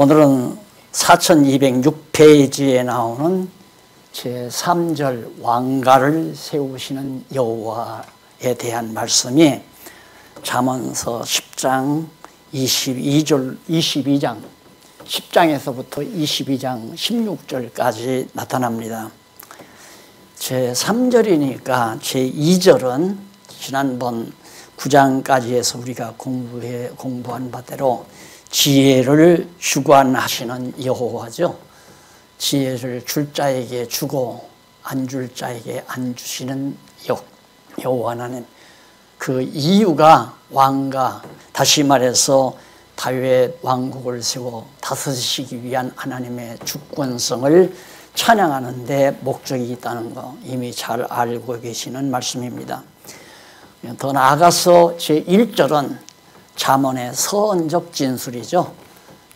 오늘은 4206페이지에 나오는 제3절 왕가를 세우시는 여호와에 대한 말씀이 잠언서 10장 22장 10장에서부터 22장 16절까지 나타납니다. 제3절이니까 제2절은 지난번 9장까지 해서 우리가 공부한 바대로 지혜를 주관하시는 여호와죠. 지혜를 줄 자에게 주고 안 줄 자에게 안 주시는 여호와 하나님. 그 이유가 왕가, 다시 말해서 다윗 왕국을 세워 다스리시기 위한 하나님의 주권성을 찬양하는 데 목적이 있다는 거 이미 잘 알고 계시는 말씀입니다. 더 나아가서 제1절은 잠언의 서언적 진술이죠.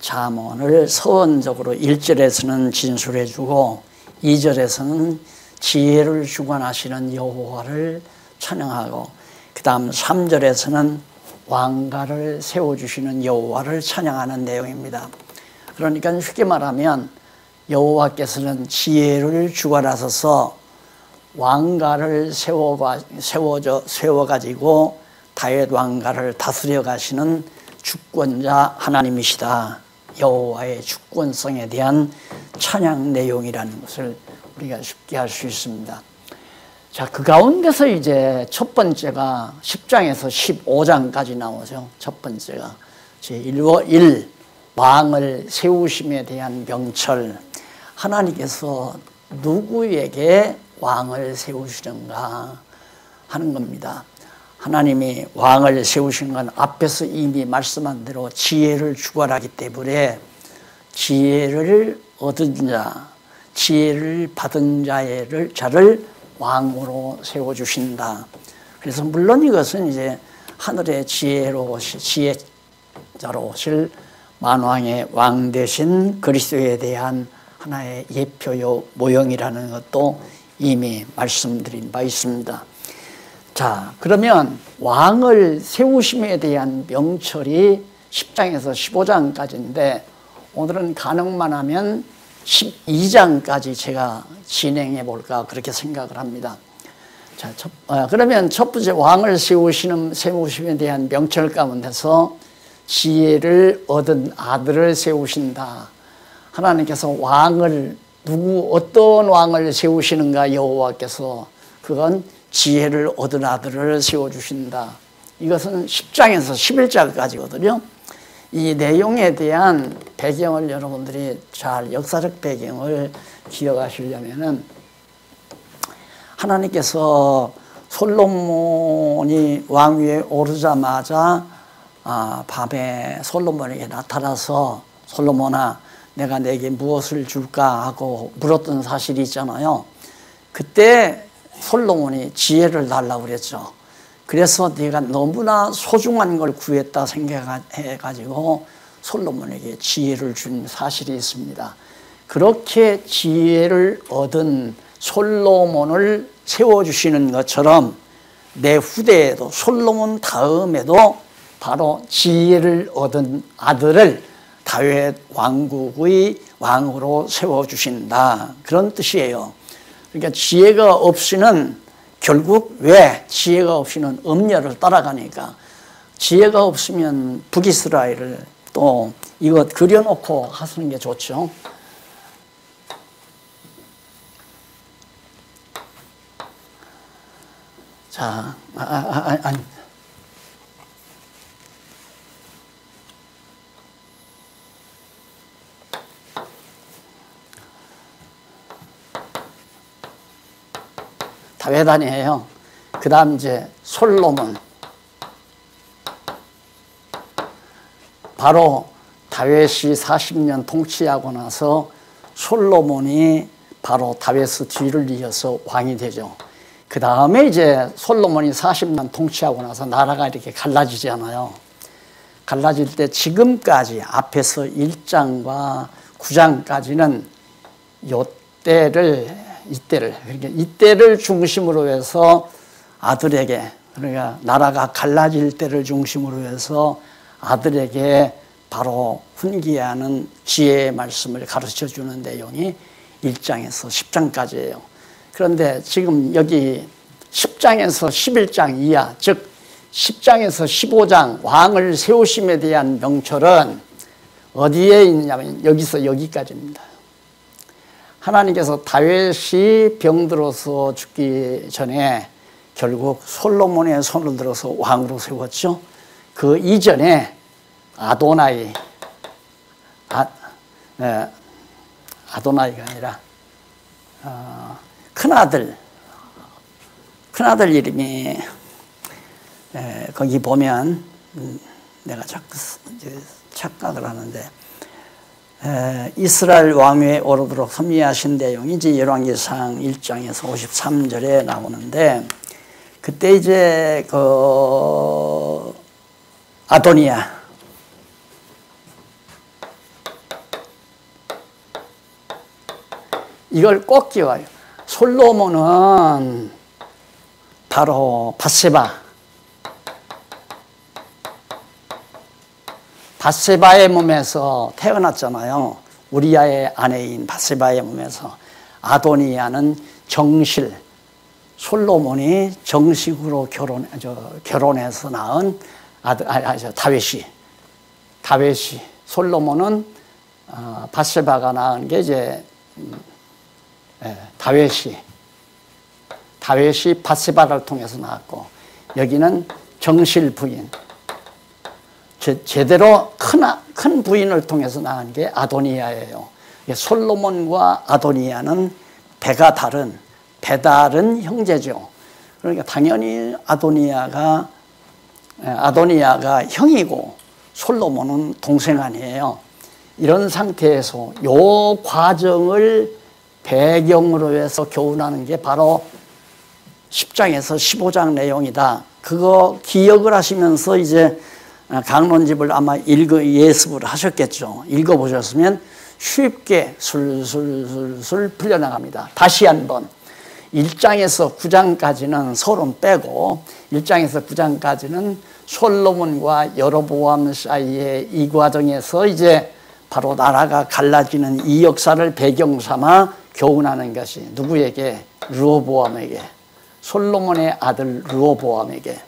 잠언을 서언적으로 1절에서는 진술해주고 2절에서는 지혜를 주관하시는 여호와를 찬양하고 그 다음 3절에서는 왕가를 세워주시는 여호와를 찬양하는 내용입니다. 그러니까 쉽게 말하면 여호와께서는 지혜를 주관하셔서 왕가를 세워가지고 다윗 왕가를 다스려 가시는 주권자 하나님이시다. 여호와의 주권성에 대한 찬양 내용이라는 것을 우리가 쉽게 알 수 있습니다. 자, 그 가운데서 이제 첫 번째가 10장에서 15장까지 나오죠. 첫 번째가 제1 왕을 세우심에 대한 명철. 하나님께서 누구에게 왕을 세우시는가 하는 겁니다. 하나님이 왕을 세우신 건 앞에서 이미 말씀한 대로 지혜를 주관하기 때문에 지혜를 얻은 자, 지혜를 받은 자를 왕으로 세워주신다. 그래서 물론 이것은 이제 하늘의 지혜자로 오실 만왕의 왕 되신 그리스도에 대한 하나의 예표요 모형이라는 것도 이미 말씀드린 바 있습니다. 자, 그러면 왕을 세우심에 대한 명철이 10장에서 15장까지인데 오늘은 가능만 하면 12장까지 제가 진행해 볼까 그렇게 생각을 합니다. 자, 그러면 첫 번째 왕을 세우심에 대한 명철 가운데서 지혜를 얻은 아들을 세우신다. 하나님께서 어떤 왕을 세우시는가 여호와께서 그건 지혜를 얻은 아들을 세워주신다. 이것은 10장에서 11장까지거든요. 이 내용에 대한 배경을 여러분들이 잘 역사적 배경을 기억하시려면은 하나님께서 솔로몬이 왕위에 오르자마자 밤에 솔로몬에게 나타나서 솔로몬아 내가 내게 무엇을 줄까 하고 물었던 사실이 있잖아요. 그때 솔로몬이 지혜를 달라고 그랬죠. 그래서 내가 너무나 소중한 걸 구했다 생각해가지고 솔로몬에게 지혜를 준 사실이 있습니다. 그렇게 지혜를 얻은 솔로몬을 세워주시는 것처럼 내 후대에도 솔로몬 다음에도 바로 지혜를 얻은 아들을 다윗 왕국의 왕으로 세워주신다. 그런 뜻이에요. 그러니까 지혜가 없이는 결국 왜 지혜가 없이는 음녀를 따라가니까 지혜가 없으면 북이스라엘을 또 이것 그려놓고 하시는 게 좋죠. 자, 아니. 다윗 아니에요. 그 다음 이제 솔로몬. 바로 다윗이 40년 통치하고 나서 솔로몬이 바로 다윗의 뒤를 이어서 왕이 되죠. 그 다음에 이제 솔로몬이 40년 통치하고 나서 나라가 이렇게 갈라지잖아요. 갈라질 때 지금까지 앞에서 1장과 9장까지는 이때를 중심으로 해서 아들에게, 그러니까 나라가 갈라질 때를 중심으로 해서 아들에게 바로 훈계하는 지혜의 말씀을 가르쳐 주는 내용이 1장에서 10장까지예요. 그런데 지금 여기 10장에서 11장 이하, 즉 10장에서 15장 왕을 세우심에 대한 명철은 어디에 있느냐면 여기서 여기까지입니다. 하나님께서 다윗이 병들어서 죽기 전에 결국 솔로몬의 손을 들어서 왕으로 세웠죠. 그 이전에 아도나이가 아니라 큰아들 이름이 거기 보면 내가 자꾸 착각을 하는데 이스라엘 왕위에 오르도록 섭리하신 내용이 이제 열왕기상 1장에서 53절에 나오는데 그때 이제 그 아도니야 이걸 꼭 기억해요. 솔로몬은 바로 밧세바의 몸에서 태어났잖아요. 우리아의 아내인 밧세바의 몸에서. 아도니아는 정실, 솔로몬이 정식으로 결혼해서 낳은 다윗이 솔로몬은 밧세바가 낳은 게 이제 다윗이 밧세바를 통해서 낳았고, 여기는 정실 부인, 제대로 큰 부인을 통해서 낳은 게 아도니아예요. 솔로몬과 아도니아는 배가 다른 형제죠. 그러니까 당연히 아도니아가 형이고 솔로몬은 동생 아니에요. 이런 상태에서 요 과정을 배경으로 해서 교훈하는 게 바로 10장에서 15장 내용이다. 그거 기억을 하시면서 이제 강론집을 아마 예습을 하셨겠죠. 읽어보셨으면 쉽게 술술술술 풀려나갑니다. 다시 한번 1장에서 9장까지는 서론 빼고 1장에서 9장까지는 솔로몬과 여로보암 사이의 이 과정에서 이제 바로 나라가 갈라지는 이 역사를 배경 삼아 교훈하는 것이 누구에게? 르호보암에게, 솔로몬의 아들 르호보암에게.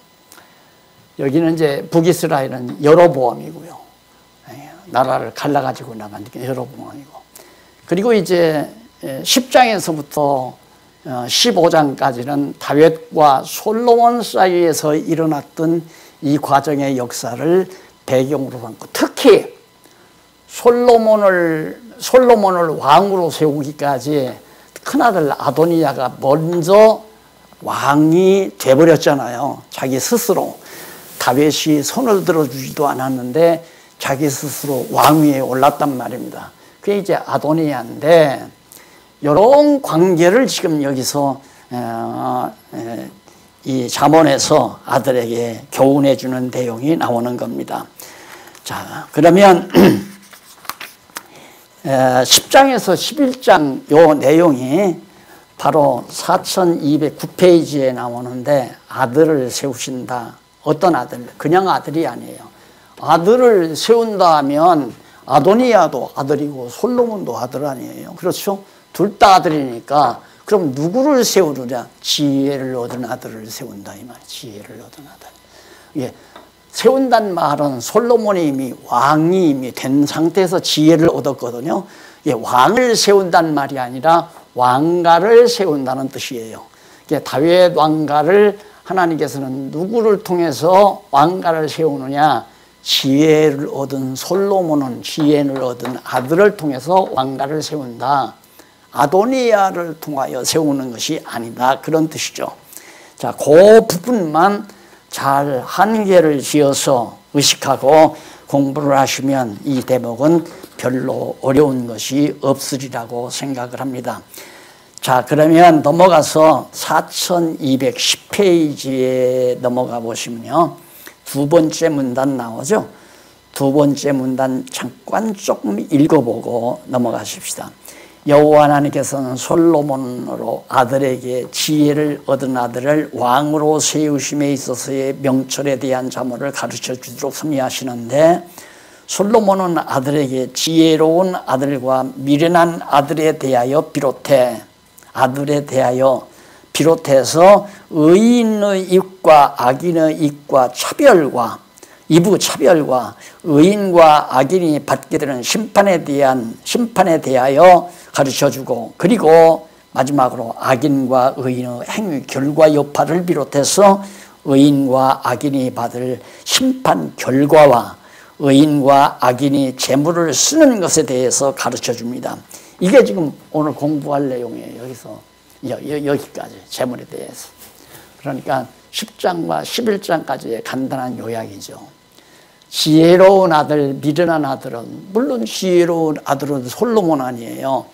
여기는 이제 북이스라엘은 여로보암이고요. 나라를 갈라가지고 나간 여로보암이고. 그리고 이제 10장에서부터 15장까지는 다윗과 솔로몬 사이에서 일어났던 이 과정의 역사를 배경으로 삼고, 특히 솔로몬을 왕으로 세우기까지 큰아들 아도니아가 먼저 왕이 돼버렸잖아요. 자기 스스로. 다윗이 손을 들어주지도 않았는데 자기 스스로 왕위에 올랐단 말입니다. 그게 이제 아도니아인데, 이런 관계를 지금 여기서 이 잠언에서 아들에게 교훈해 주는 내용이 나오는 겁니다. 자, 그러면 10장에서 11장 요 내용이 바로 4209페이지에 나오는데, 아들을 세우신다. 어떤 아들? 그냥 아들이 아니에요. 아들을 세운다 하면 아도니아도 아들이고 솔로몬도 아들 아니에요. 그렇죠? 둘 다 아들이니까 그럼 누구를 세우느냐? 지혜를 얻은 아들을 세운다 이 말이에요. 지혜를 얻은 아들. 예, 세운다는 말은 솔로몬이 이미 왕이 이미 된 상태에서 지혜를 얻었거든요. 예, 왕을 세운다는 말이 아니라 왕가를 세운다는 뜻이에요. 예, 다윗 왕가를 하나님께서는 누구를 통해서 왕가를 세우느냐? 지혜를 얻은 솔로몬은 지혜를 얻은 아들을 통해서 왕가를 세운다. 아도니아를 통하여 세우는 것이 아니다. 그런 뜻이죠. 자, 그 부분만 잘 한계를 지어서 의식하고 공부를 하시면 이 대목은 별로 어려운 것이 없으리라고 생각을 합니다. 자, 그러면 넘어가서 4210페이지에 넘어가 보시면요, 두 번째 문단 나오죠. 두 번째 문단 잠깐 조금 읽어보고 넘어가십시다. 여호와 하나님께서는 솔로몬으로 아들에게 지혜를 얻은 아들을 왕으로 세우심에 있어서의 명철에 대한 자문을 가르쳐 주도록 섭리하시는데, 솔로몬은 아들에게 지혜로운 아들과 미련한 아들에 대하여 비롯해서 의인의 입과 악인의 입과 차별과 이부 차별과 의인과 악인이 받게 되는 심판에 대하여 가르쳐주고, 그리고 마지막으로 악인과 의인의 행위 결과 여파를 비롯해서 의인과 악인이 받을 심판 결과와 의인과 악인이 재물을 쓰는 것에 대해서 가르쳐줍니다. 이게 지금 오늘 공부할 내용이에요. 여기까지 재물에 대해서. 그러니까 10장과 11장까지의 간단한 요약이죠. 지혜로운 아들, 미련한 아들은, 물론 지혜로운 아들은 솔로몬 아니에요.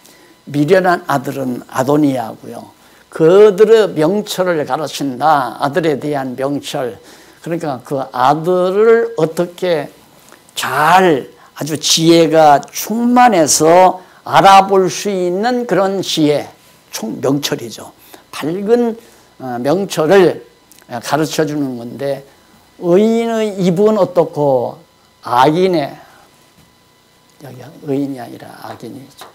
미련한 아들은 아도니아고요. 그들의 명철을 가르친다. 아들에 대한 명철. 그러니까 그 아들을 어떻게 잘 아주 지혜가 충만해서 알아볼 수 있는 그런 지혜, 명철이죠. 밝은 명철을 가르쳐 주는 건데, 의인의 입은 어떻고 악인의, 여기 의인이 아니라 악인이죠.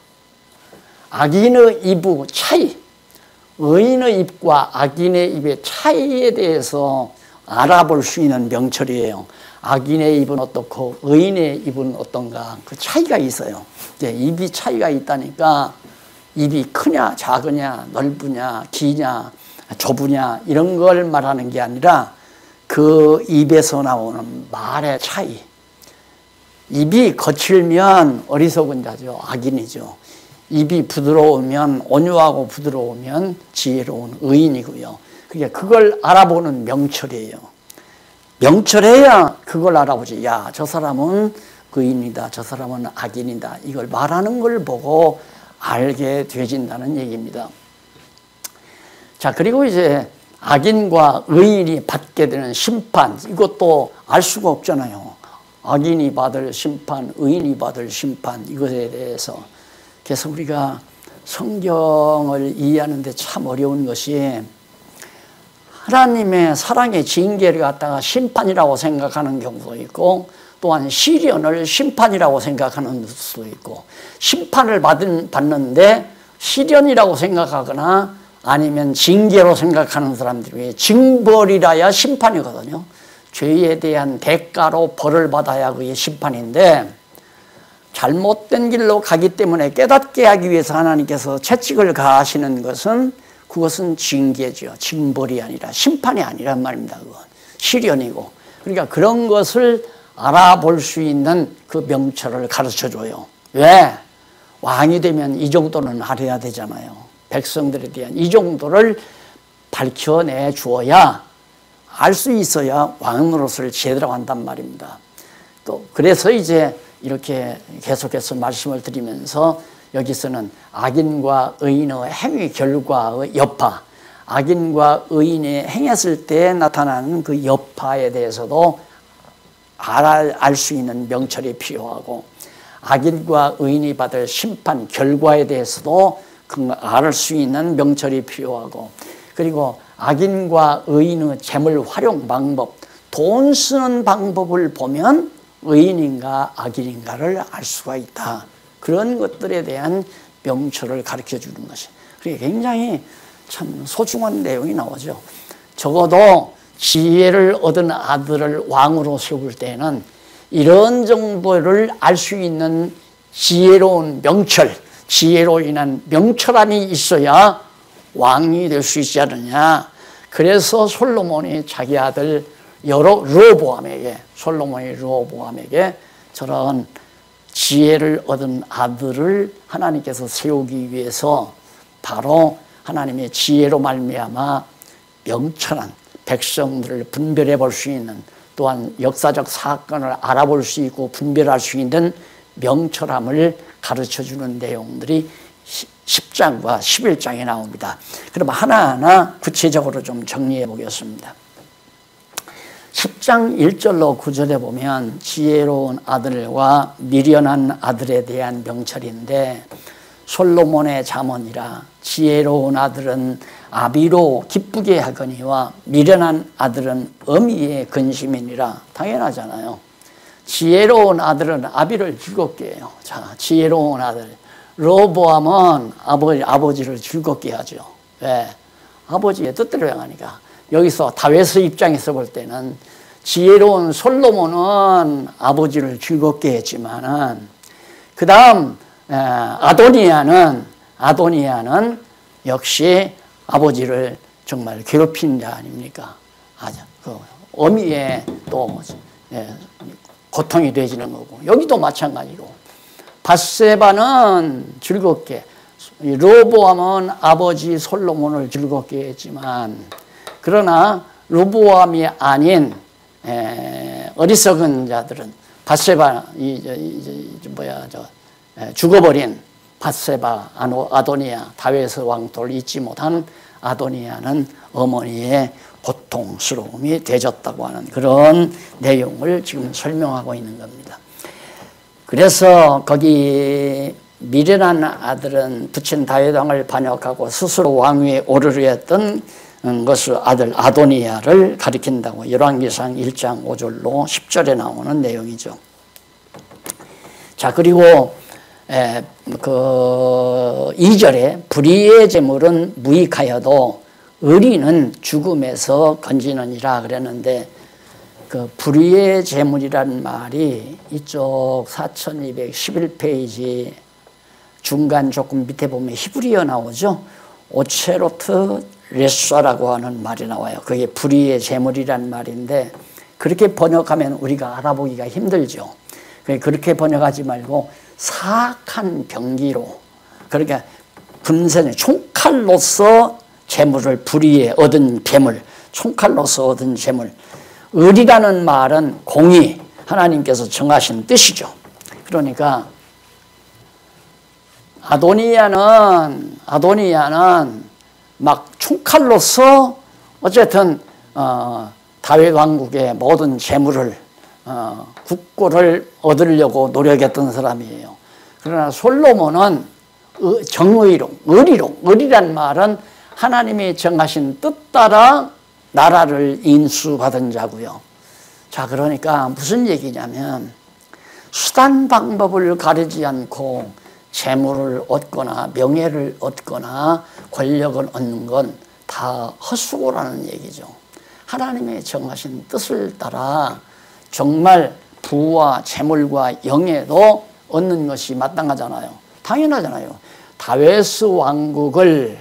악인의 입의 차이, 의인의 입과 악인의 입의 차이에 대해서 알아볼 수 있는 명철이에요. 악인의 입은 어떻고 의인의 입은 어떤가, 그 차이가 있어요. 입이 차이가 있다니까 입이 크냐 작으냐 넓으냐 기냐 좁으냐 이런 걸 말하는 게 아니라 그 입에서 나오는 말의 차이. 입이 거칠면 어리석은 자죠. 악인이죠. 입이 부드러우면, 온유하고 부드러우면 지혜로운 의인이고요. 그걸 알아보는 명철이에요. 명철해야 그걸 알아보지. 야, 저 사람은 의인이다, 저 사람은 악인이다, 이걸 말하는 걸 보고 알게 되진다는 얘기입니다. 자, 그리고 이제 악인과 의인이 받게 되는 심판, 이것도 알 수가 없잖아요. 악인이 받을 심판, 의인이 받을 심판, 이것에 대해서. 그래서 우리가 성경을 이해하는데 참 어려운 것이, 하나님의 사랑의 징계를 갖다가 심판이라고 생각하는 경우도 있고, 또한 시련을 심판이라고 생각하는 수도 있고, 심판을 받는데 시련이라고 생각하거나 아니면 징계로 생각하는 사람들이, 징벌이라야 심판이거든요. 죄에 대한 대가로 벌을 받아야 그게 심판인데, 잘못된 길로 가기 때문에 깨닫게 하기 위해서 하나님께서 채찍을 가하시는 것은, 그것은 징계죠. 징벌이 아니라, 심판이 아니란 말입니다. 그건 시련이고. 그러니까 그런 것을 알아볼 수 있는 그 명철을 가르쳐줘요. 왜? 왕이 되면 이 정도는 알아야 되잖아요. 백성들에 대한 이 정도를 밝혀내 주어야, 알 수 있어야 왕노릇을 제대로 한단 말입니다. 또 그래서 이제 이렇게 계속해서 말씀을 드리면서, 여기서는 악인과 의인의 행위 결과의 여파, 악인과 의인이 행했을 때 나타나는 그 여파에 대해서도 알 수 있는 명철이 필요하고, 악인과 의인이 받을 심판 결과에 대해서도 알 수 있는 명철이 필요하고, 그리고 악인과 의인의 재물 활용 방법, 돈 쓰는 방법을 보면 의인인가 악인인가를 알 수가 있다. 그런 것들에 대한 명철을 가르쳐 주는 것이, 그게 굉장히 참 소중한 내용이 나오죠. 적어도 지혜를 얻은 아들을 왕으로 세울 때는 이런 정도를 알 수 있는 지혜로운 명철, 지혜로 인한 명철함이 있어야 왕이 될 수 있지 않느냐. 그래서 솔로몬이 자기 아들 솔로몬이 저런 지혜를 얻은 아들을 하나님께서 세우기 위해서, 바로 하나님의 지혜로 말미암아 명철한 백성들을 분별해 볼 수 있는, 또한 역사적 사건을 알아볼 수 있고 분별할 수 있는 명철함을 가르쳐주는 내용들이 10장과 11장에 나옵니다. 그럼 하나하나 구체적으로 좀 정리해 보겠습니다. 10장 1절로 9절에 보면 지혜로운 아들과 미련한 아들에 대한 명철인데, 솔로몬의 잠언이라 지혜로운 아들은 아비로 기쁘게 하거니와 미련한 아들은 어미의 근심이니라. 당연하잖아요. 지혜로운 아들은 아비를 즐겁게 해요. 자, 지혜로운 아들. 르호보암은 아버지를 즐겁게 하죠. 왜? 아버지의 뜻대로 행하니까. 여기서 다윗의 입장에서 볼 때는 지혜로운 솔로몬은 아버지를 즐겁게 했지만은 그 다음 아도니아는 역시 아버지를 정말 괴롭힌 자 아닙니까? 그 어미에 또 고통이 되지는 거고, 여기도 마찬가지로 밧세바는 즐겁게, 르호보암은 아버지 솔로몬을 즐겁게 했지만, 그러나 르호보암이 아닌 어리석은 자들은 밧세바 죽어버린 밧세바, 아도니아, 다윗의 왕토를 잊지 못한 아도니아는 어머니의 고통스러움이 되졌다고 하는 그런 내용을 지금 설명하고 있는 겁니다. 그래서 거기 미련한 아들은 부친 다윗 왕을 반역하고 스스로 왕위에 오르려 했던 것을 아들 아도니아를 가리킨다고 열왕기상 1장 5절로 10절에 나오는 내용이죠. 자, 그리고 그 2절에 불의의 제물은 무익하여도 의리는 죽음에서 건지느니라 그랬는데, 그 불의의 제물이라는 말이 이쪽 4211페이지 중간 조금 밑에 보면 히브리어 나오죠. 오체로트 레쏴라고 하는 말이 나와요. 그게 불의의 제물이라는 말인데, 그렇게 번역하면 우리가 알아보기가 힘들죠. 그렇게 번역하지 말고 사악한 병기로, 그러니까 분쇄는 총칼로서 재물을, 불의에 얻은 재물, 총칼로서 얻은 재물. 의리라는 말은 공의, 하나님께서 정하신 뜻이죠. 그러니까 아도니아는 막 총칼로서 어쨌든 다윗 왕국의 모든 재물을, 국고를 얻으려고 노력했던 사람이에요. 그러나 솔로몬은 정의로, 의리란 말은 하나님이 정하신 뜻 따라 나라를 인수받은 자고요. 자, 그러니까 무슨 얘기냐면 수단 방법을 가리지 않고 재물을 얻거나 명예를 얻거나 권력을 얻는 건 다 헛수고라는 얘기죠. 하나님의 정하신 뜻을 따라 정말 부와 재물과 영예도 얻는 것이 마땅하잖아요. 당연하잖아요. 다윗의 왕국을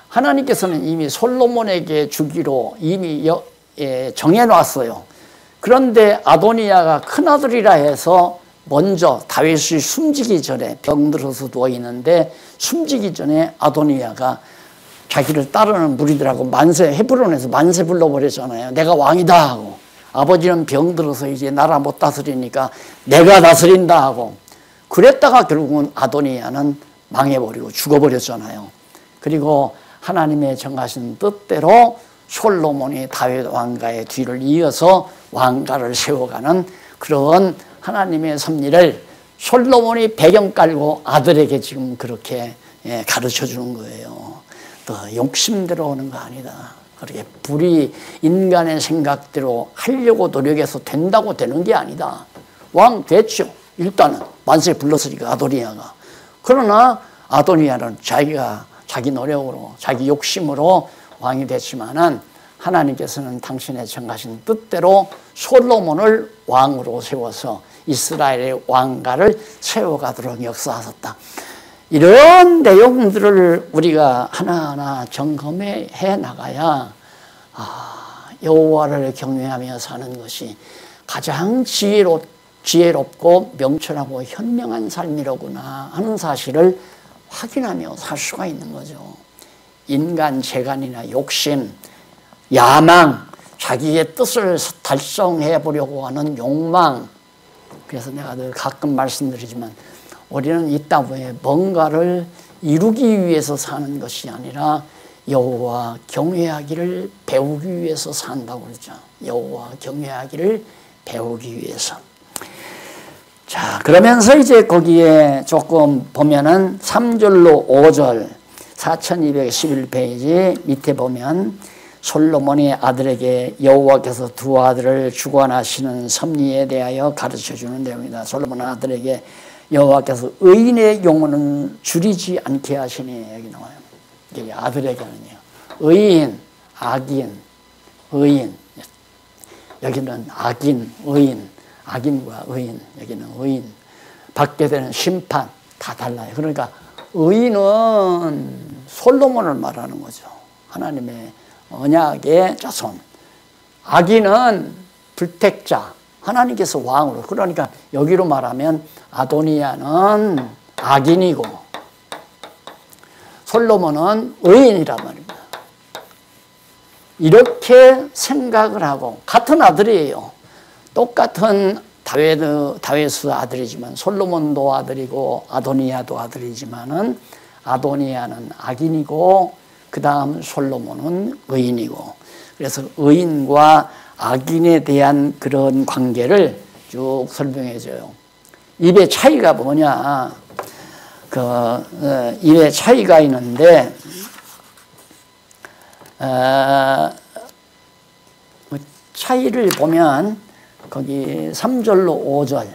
하나님께서는 이미 솔로몬에게 주기로 이미 정해놨어요. 그런데 아도니아가 큰아들이라 해서 먼저 다윗이 숨지기 전에, 병들어서 누워있는데 숨지기 전에 아도니아가 자기를 따르는 무리들하고 헤브론에서 만세 불러버렸잖아요. 내가 왕이다 하고, 아버지는 병들어서 이제 나라 못 다스리니까 내가 다스린다 하고, 그랬다가 결국은 아도니아는 망해버리고 죽어버렸잖아요. 그리고 하나님의 정하신 뜻대로 솔로몬이 다윗 왕가의 뒤를 이어서 왕가를 세워가는 그런 하나님의 섭리를 솔로몬이 배경 깔고 아들에게 지금 그렇게 가르쳐 주는 거예요. 또 욕심대로 오는 거 아니다. 그렇게 불이 인간의 생각대로 하려고 노력해서 된다고 되는 게 아니다. 왕 됐죠. 일단은 만세 불렀으니까 아도니아가. 그러나 아도니아는 자기 노력으로, 자기 욕심으로 왕이 됐지만은 하나님께서는 당신의 정하신 뜻대로 솔로몬을 왕으로 세워서 이스라엘의 왕가를 세워가도록 역사하셨다. 이런 내용들을 우리가 하나하나 점검해 나가야 여호와를 경외하며 사는 것이 가장 지혜롭고 명철하고 현명한 삶이로구나 하는 사실을 확인하며 살 수가 있는 거죠. 인간 재간이나 욕심, 야망, 자기의 뜻을 달성해 보려고 하는 욕망. 그래서 내가 늘 가끔 말씀드리지만 우리는 이 땅에 뭔가를 이루기 위해서 사는 것이 아니라 여호와 경외하기를 배우기 위해서 산다고 그러죠. 여호와 경외하기를 배우기 위해서. 자, 그러면서 이제 거기에 조금 보면은 3절로 5절 4211페이지 밑에 보면 솔로몬의 아들에게 여호와께서 두 아들을 주관하시는 섭리에 대하여 가르쳐주는 내용이다. 솔로몬 아들에게 여호와께서 의인의 영혼은 줄이지 않게 하시니 여기 나와요. 여기 아들에게는요. 의인, 악인, 의인. 여기는 악인, 의인, 악인과 의인. 여기는 의인. 받게 되는 심판 다 달라요. 그러니까 의인은 솔로몬을 말하는 거죠. 하나님의 언약의 자손. 악인은 불택자, 하나님께서 왕으로. 그러니까 여기로 말하면 아도니아는 악인이고 솔로몬은 의인이란 말입니다. 이렇게 생각을 하고 같은 아들이에요. 똑같은 다윗의 아들이지만 솔로몬도 아들이고 아도니아도 아들이지만은 아도니아는 악인이고 그 다음 솔로몬은 의인이고 그래서 의인과 악인에 대한 그런 관계를 쭉 설명해 줘요. 입의 차이가 뭐냐? 입의 차이가 있는데 차이를 보면 거기 3절로 5절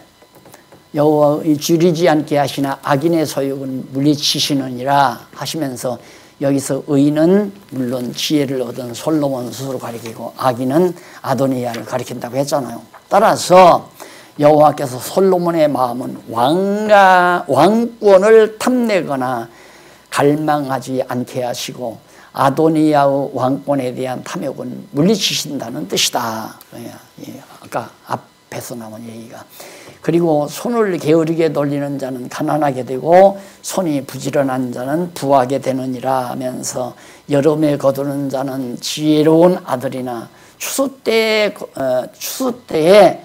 여호와 줄이지 않게 하시나 악인의 소욕은 물리치시느니라 하시면서 여기서 의인은 물론 지혜를 얻은 솔로몬 스스로 가리키고 악인은 아도니아를 가리킨다고 했잖아요. 따라서 여호와께서 솔로몬의 마음은 왕권을 탐내거나 갈망하지 않게 하시고 아도니아의 왕권에 대한 탐욕은 물리치신다는 뜻이다. 아까 앞에서 나온 얘기가. 그리고 손을 게으르게 돌리는 자는 가난하게 되고 손이 부지런한 자는 부하게 되느니라 하면서 여름에 거두는 자는 지혜로운 아들이나 추수 때에 추수 때에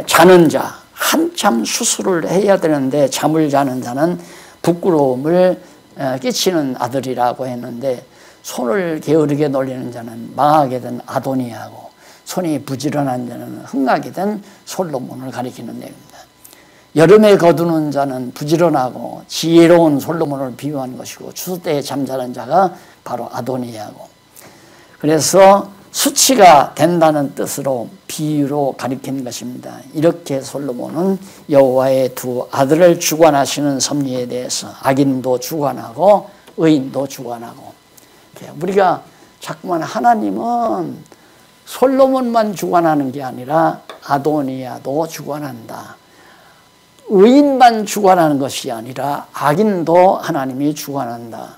자는 자 한참 수술을 해야 되는데 잠을 자는 자는 부끄러움을 끼치는 아들이라고 했는데 손을 게으르게 놀리는 자는 망하게 된 아도니아고 손이 부지런한 자는 흥하게 된 솔로몬을 가리키는 내용입니다. 여름에 거두는 자는 부지런하고 지혜로운 솔로몬을 비유한 것이고 추수 때에 잠자는 자가 바로 아도니아고 그래서 수치가 된다는 뜻으로 비유로 가리킨 것입니다. 이렇게 솔로몬은 여호와의 두 아들을 주관하시는 섭리에 대해서 악인도 주관하고 의인도 주관하고 우리가 자꾸만 하나님은 솔로몬만 주관하는 게 아니라 아도니아도 주관한다. 의인만 주관하는 것이 아니라 악인도 하나님이 주관한다.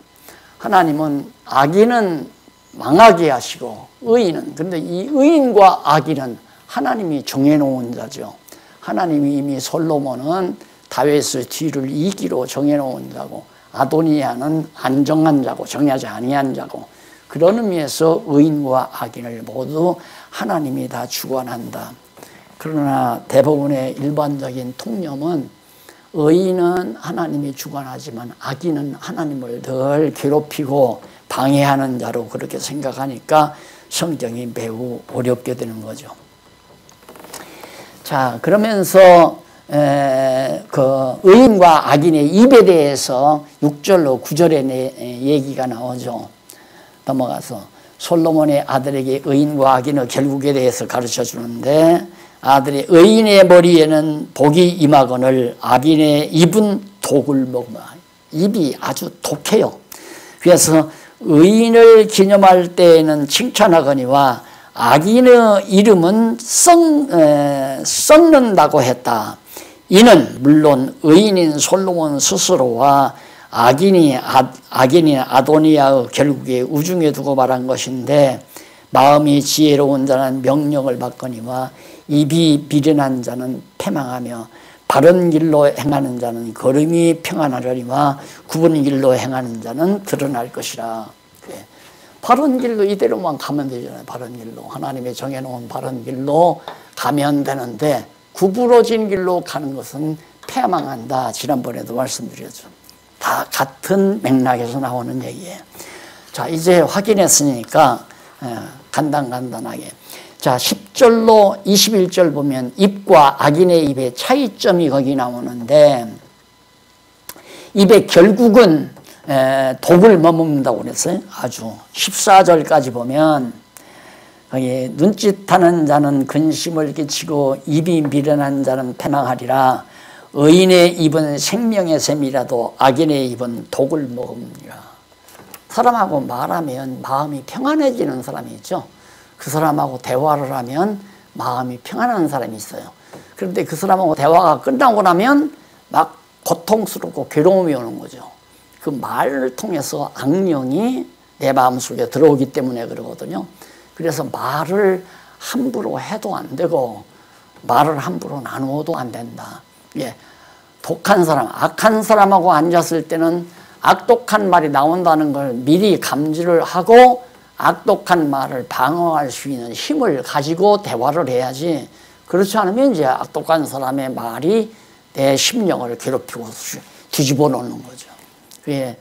하나님은 악인은 망하게 하시고 의인은 근데 이 의인과 악인은 하나님이 정해놓은 자죠. 하나님이 이미 솔로몬은 다윗의 뒤를 이기로 정해놓은 자고 아도니아는 안정한 자고 정하지 아니한 자고 그런 의미에서 의인과 악인을 모두 하나님이 다 주관한다. 그러나 대부분의 일반적인 통념은 의인은 하나님이 주관하지만 악인은 하나님을 늘 괴롭히고 방해하는 자로 그렇게 생각하니까 성경이 매우 어렵게 되는 거죠. 자, 그러면서 그 의인과 악인의 입에 대해서 6절로 9절에 얘기가 나오죠. 넘어가서 솔로몬의 아들에게 의인과 악인의 결국에 대해서 가르쳐 주는데 아들의 의인의 머리에는 복이 임하거늘 악인의 입은 독을 먹으며 입이 아주 독해요. 그래서 의인을 기념할 때에는 칭찬하거니와 악인의 이름은 썩는다고 했다. 이는 물론 의인인 솔로몬 스스로와 악인인 아도니아의 결국에 우중에 두고 말한 것인데 마음이 지혜로운 자는 명령을 받거니와 입이 미련한 자는 패망하며 바른 길로 행하는 자는 걸음이 평안하려니와 굽은 길로 행하는 자는 드러날 것이라. 바른 길로 이대로만 가면 되잖아요. 바른 길로 하나님이 정해놓은 바른 길로 가면 되는데 구부러진 길로 가는 것은 패망한다. 지난번에도 말씀드렸죠. 다 같은 맥락에서 나오는 얘기예요. 자, 이제 확인했으니까 간단하게. 자, 10절로 21절 보면 입과 악인의 입의 차이점이 거기 나오는데 입에 결국은 독을 머금는다고 그랬어요. 아주 14절까지 보면 거기 눈짓하는 자는 근심을 끼치고 입이 미련한 자는 패망하리라. 의인의 입은 생명의 샘이라도 악인의 입은 독을 머금니라. 사람하고 말하면 마음이 평안해지는 사람이 있죠. 그 사람하고 대화를 하면 마음이 평안한 사람이 있어요. 그런데 그 사람하고 대화가 끝나고 나면 막 고통스럽고 괴로움이 오는 거죠. 그 말을 통해서 악령이 내 마음속에 들어오기 때문에 그러거든요. 그래서 말을 함부로 해도 안 되고 말을 함부로 나누어도 안 된다. 예, 독한 사람, 악한 사람하고 앉았을 때는 악독한 말이 나온다는 걸 미리 감지를 하고 악독한 말을 방어할 수 있는 힘을 가지고 대화를 해야지. 그렇지 않으면 이제 악독한 사람의 말이 내 심령을 괴롭히고 뒤집어 놓는 거죠. 그게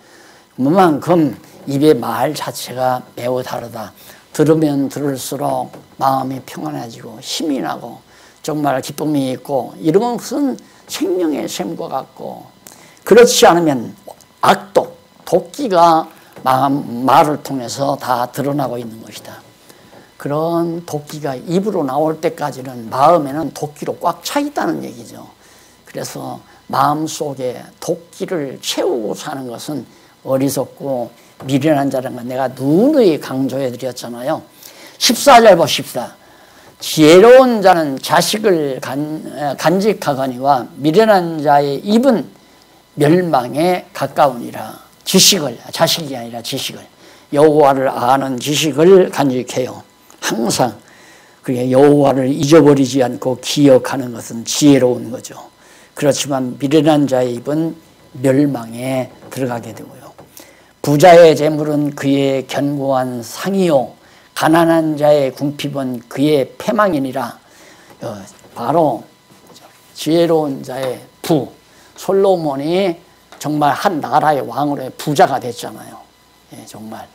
그만큼 입의 말 자체가 매우 다르다. 들으면 들을수록 마음이 평안해지고 힘이 나고 정말 기쁨이 있고 이런 것은 생명의 샘과 같고, 그렇지 않으면 악독, 도끼가 말을 통해서 다 드러나고 있는 것이다. 그런 도끼가 입으로 나올 때까지는 마음에는 도끼로 꽉 차 있다는 얘기죠. 그래서 마음속에 도끼를 채우고 사는 것은 어리석고 미련한 자라는 건 내가 누누이 강조해 드렸잖아요. 14절 보십시다. 지혜로운 자는 자식을 간직하거니와 미련한 자의 입은 멸망에 가까우니라. 자식이 아니라 지식을, 여호와를 아는 지식을 간직해요. 항상 그게 여호와를 잊어버리지 않고 기억하는 것은 지혜로운 거죠. 그렇지만 미련한 자의 입은 멸망에 들어가게 되고요. 부자의 재물은 그의 견고한 상이요 가난한 자의 궁핍은 그의 패망이니라. 바로 지혜로운 자의 부, 솔로몬이 정말 한 나라의 왕으로 부자가 됐잖아요. 예, 정말.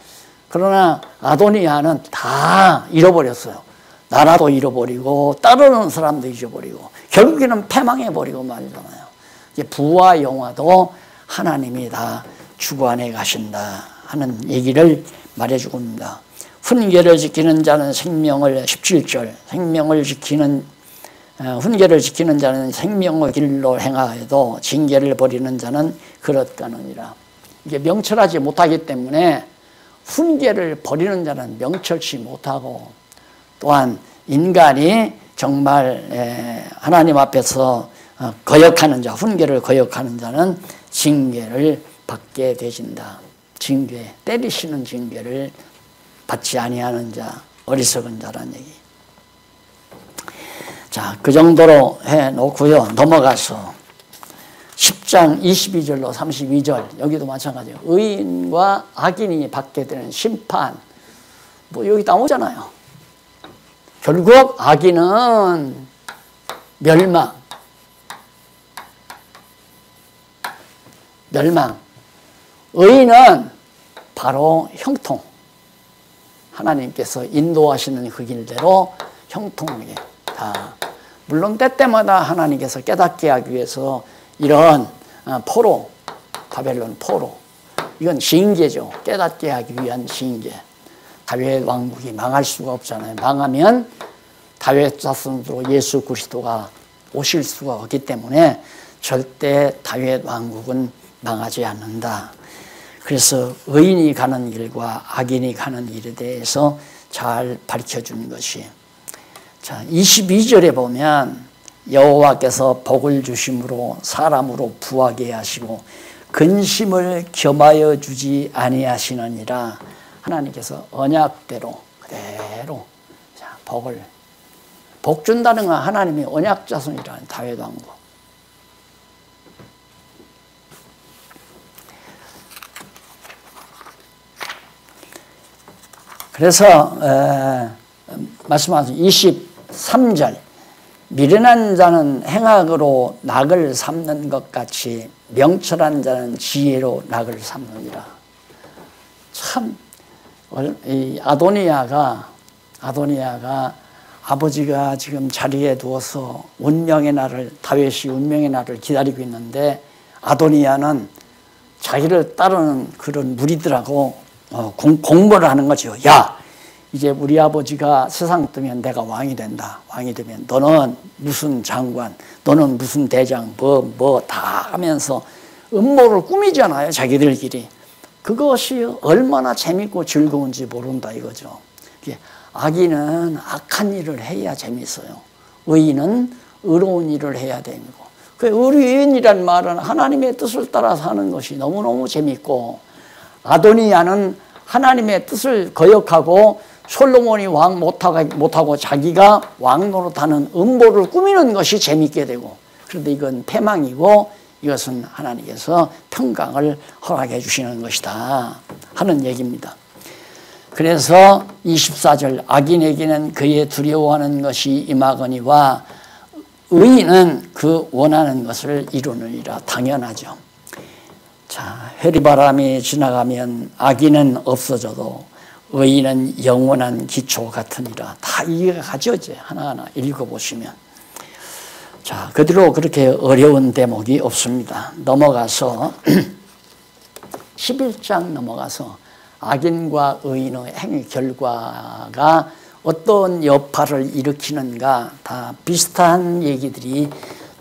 그러나 아도니아는 다 잃어버렸어요. 나라도 잃어버리고 따르는 사람도 잊어버리고 결국에는 패망해버리고 말이잖아요. 이제 부와 영화도 하나님이 다 주관해 가신다 하는 얘기를 말해주고 있습니다. 훈계를 지키는 자는 생명을, 17절, 훈계를 지키는 자는 생명의 길로 행하여도 징계를 버리는 자는 그릇가느니라. 이게 명철하지 못하기 때문에 훈계를 버리는 자는 명철치 못하고, 또한 인간이 정말 하나님 앞에서 거역하는 자, 훈계를 거역하는 자는 징계를 받게 되신다. 징계, 때리시는 징계를 받지 아니하는 자, 어리석은 자라는 얘기. 자, 그 정도로 해놓고요. 넘어가서 10장 22절로 32절, 여기도 마찬가지예요. 의인과 악인이 받게 되는 심판, 뭐 여기 나오잖아요. 결국 악인은 멸망. 의인은 바로 형통. 하나님께서 인도하시는 그 길대로 형통하게 다. 물론 때때마다 하나님께서 깨닫게 하기 위해서 이런 포로, 바벨론 포로, 이건 징계죠. 깨닫게 하기 위한 징계. 다윗 왕국이 망할 수가 없잖아요. 망하면 다윗 자손으로 예수 그리스도가 오실 수가 없기 때문에 절대 다윗 왕국은 망하지 않는다. 그래서 의인이 가는 길과 악인이 가는 길에 대해서 잘 밝혀준 것이, 자, 22절에 보면 여호와께서 복을 주심으로 사람으로 부하게 하시고 근심을 겸하여 주지 아니하시느니라. 하나님께서 언약대로 그대로 복 준다는 건 하나님이 언약 자손이라는 다윗 왕국. 그래서 말씀하신 23절, 미련한 자는 행악으로 낙을 삼는 것 같이 명철한 자는 지혜로 낙을 삼느니라. 참, 이 아도니아가 아버지가 지금 자리에 누워서 운명의 날을, 다윗이 운명의 날을 기다리고 있는데, 아도니아는 자기를 따르는 그런 무리들하고 공모를 하는 거죠. 야, 이제 우리 아버지가 세상 뜨면 내가 왕이 된다. 왕이 되면 너는 무슨 장관, 너는 무슨 대장, 뭐 다 하면서 음모를 꾸미잖아요. 자기들끼리. 그것이 얼마나 재밌고 즐거운지 모른다 이거죠. 악인은 악한 일을 해야 재밌어요. 의인은 의로운 일을 해야 되고. 그 의인이란 말은 하나님의 뜻을 따라서 하는 것이 너무너무 재밌고, 아도니아는 하나님의 뜻을 거역하고 솔로몬이 왕 못하고 자기가 왕 노릇하는 음모를 꾸미는 것이 재밌게 되고, 그런데 이건 패망이고 이것은 하나님께서 평강을 허락해 주시는 것이다 하는 얘기입니다. 그래서 24절 악인에게는 그의 두려워하는 것이 임하거니와 의인은 그 원하는 것을 이루느니라. 당연하죠. 자, 해리바람이 지나가면 악인은 없어져도 의인은 영원한 기초 같으니라. 다 이해가 가죠. 이제 하나하나 읽어보시면. 자, 그 뒤로 그렇게 어려운 대목이 없습니다. 넘어가서 11장 넘어가서 악인과 의인의 행위 결과가 어떤 여파를 일으키는가 다 비슷한 얘기들이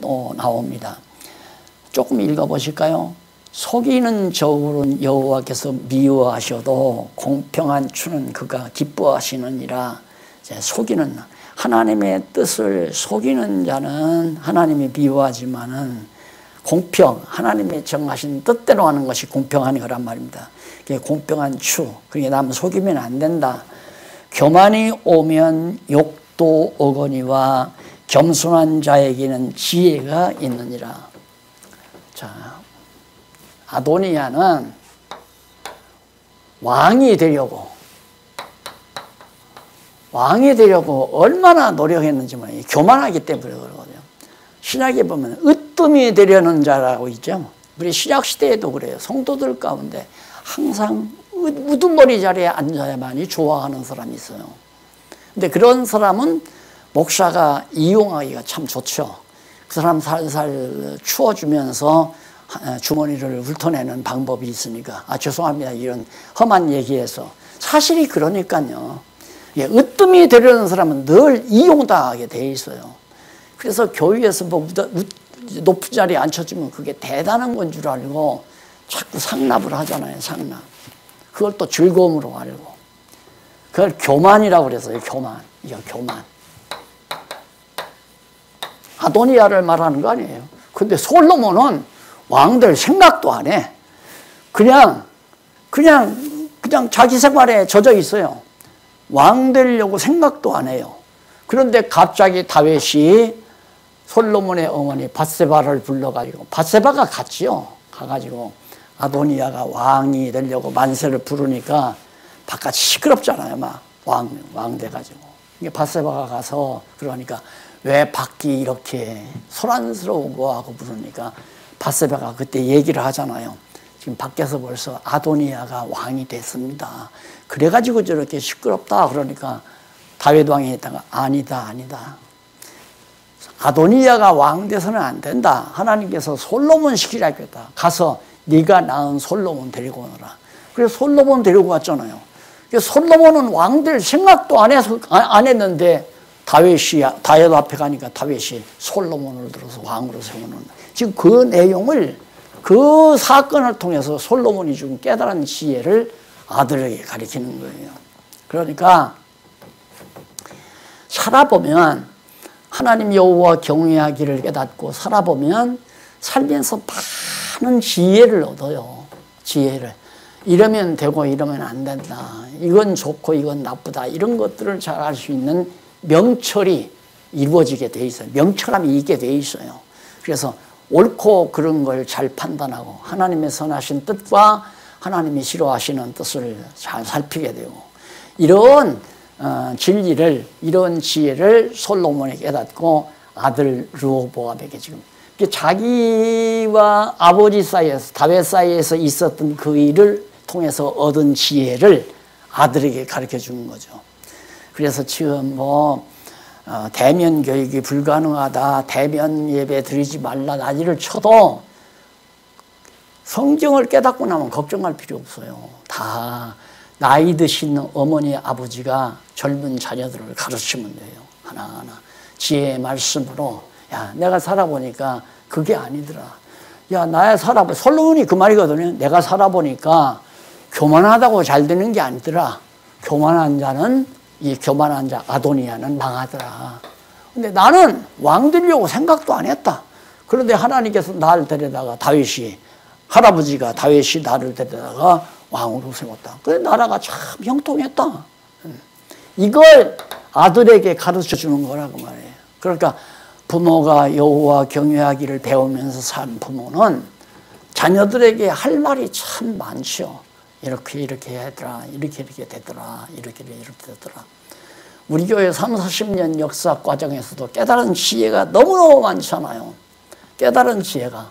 또 나옵니다. 조금 읽어보실까요? 속이는 저울은 여호와께서 미워하셔도 공평한 추는 그가 기뻐하시느니라. 속이는 하나님의 뜻을 속이는 자는 하나님이 미워하지만은 공평, 하나님의 정하신 뜻대로 하는 것이 공평한 거란 말입니다. 그게 공평한 추, 그게 남 속이면 안 된다. 교만이 오면 욕도 오거니와 겸손한 자에게는 지혜가 있느니라. 자, 아도니아는 왕이 되려고 얼마나 노력했는지 몰라요. 교만하기 때문에 그러거든요. 신약에 보면 으뜸이 되려는 자라고 있죠. 우리 신약 시대에도 그래요. 성도들 가운데 항상 우두머리 자리에 앉아야만이 좋아하는 사람이 있어요. 근데 그런 사람은 목사가 이용하기가 참 좋죠. 그 사람 살살 추워주면서 주머니를 훑어내는 방법이 있으니까. 죄송합니다. 이런 험한 얘기해서. 사실이 그러니까요. 으뜸이 되려는 사람은 늘 이용당하게 돼 있어요. 그래서 교회에서 뭐 높은 자리에 앉혀주면 그게 대단한 건 줄 알고 자꾸 상납을 하잖아요. 상납. 그걸 또 즐거움으로 알고. 그걸 교만이라고 그래서요. 교만. 이거 교만. 아도니아를 말하는 거 아니에요. 근데 솔로몬은 왕들 생각도 안 해. 그냥 자기 생활에 젖어 있어요. 왕 되려고 생각도 안 해요. 그런데 갑자기 다윗이 솔로몬의 어머니 밧세바를 불러가지고, 밧세바가 갔지요. 가가지고 아도니아가 왕이 되려고 만세를 부르니까 바깥이 시끄럽잖아요. 막 왕 돼가지고. 밧세바가 가서 그러니까 왜 밖이 이렇게 소란스러우고 하고 부르니까 밧세바가 그때 얘기를 하잖아요. 지금 밖에서 벌써 아도니아가 왕이 됐습니다. 그래가지고 저렇게 시끄럽다 그러니까 다윗 왕이 있다가 아니다. 아도니아가 왕 돼서는 안 된다. 하나님께서 솔로몬 시키라고 했다. 가서 네가 낳은 솔로몬 데리고 오너라. 그래서 솔로몬 데리고 갔잖아요. 솔로몬은 왕 될 생각도 안 했는데 다윗 앞에 가니까 다윗이 솔로몬을 들어서 왕으로 세우는. 지금 그 내용을 그 사건을 통해서 솔로몬이 준 깨달은 지혜를 아들에게 가르치는 거예요. 그러니까 살아보면 하나님 여호와 경외하기를 깨닫고 살아보면 살면서 많은 지혜를 얻어요. 지혜를. 이러면 되고 이러면 안 된다. 이건 좋고 이건 나쁘다. 이런 것들을 잘 알 수 있는 명철이 이루어지게 돼 있어요. 명철함이 있게 돼 있어요. 그래서 옳고 그런 걸 잘 판단하고 하나님의 선하신 뜻과 하나님이 싫어하시는 뜻을 잘 살피게 되고, 이런 진리를, 이런 지혜를 솔로몬이 깨닫고 아들 르호보암에게 지금 자기와 아버지 사이에서, 다윗 사이에서 있었던 그 일을 통해서 얻은 지혜를 아들에게 가르쳐 주는 거죠. 그래서 지금 대면 교육이 불가능하다, 대면 예배 드리지 말라 난리를 쳐도 성경을 깨닫고 나면 걱정할 필요 없어요. 다 나이 드신 어머니 아버지가 젊은 자녀들을 가르치면 돼요. 하나하나 지혜의 말씀으로. 야, 내가 살아보니까 그게 아니더라. 야, 나야 솔로몬이 그 말이거든요. 내가 살아보니까 교만하다고 잘 되는 게 아니더라. 교만한 자 아도니아는 망하더라. 근데 나는 왕 되려고 생각도 안 했다. 그런데 하나님께서 나를 데려다가 할아버지가 다윗이 나를 데려다가 왕으로 세웠다. 그래 나라가 참 형통했다. 이걸 아들에게 가르쳐 주는 거라고 말해요. 그러니까 부모가 여호와 경외하기를 배우면서 산 부모는 자녀들에게 할 말이 참 많죠. 이렇게 하더라. 이렇게 되더라. 이렇게 되더라. 우리 교회 30-40년 역사 과정에서도 깨달은 지혜가 너무너무 많잖아요. 깨달은 지혜가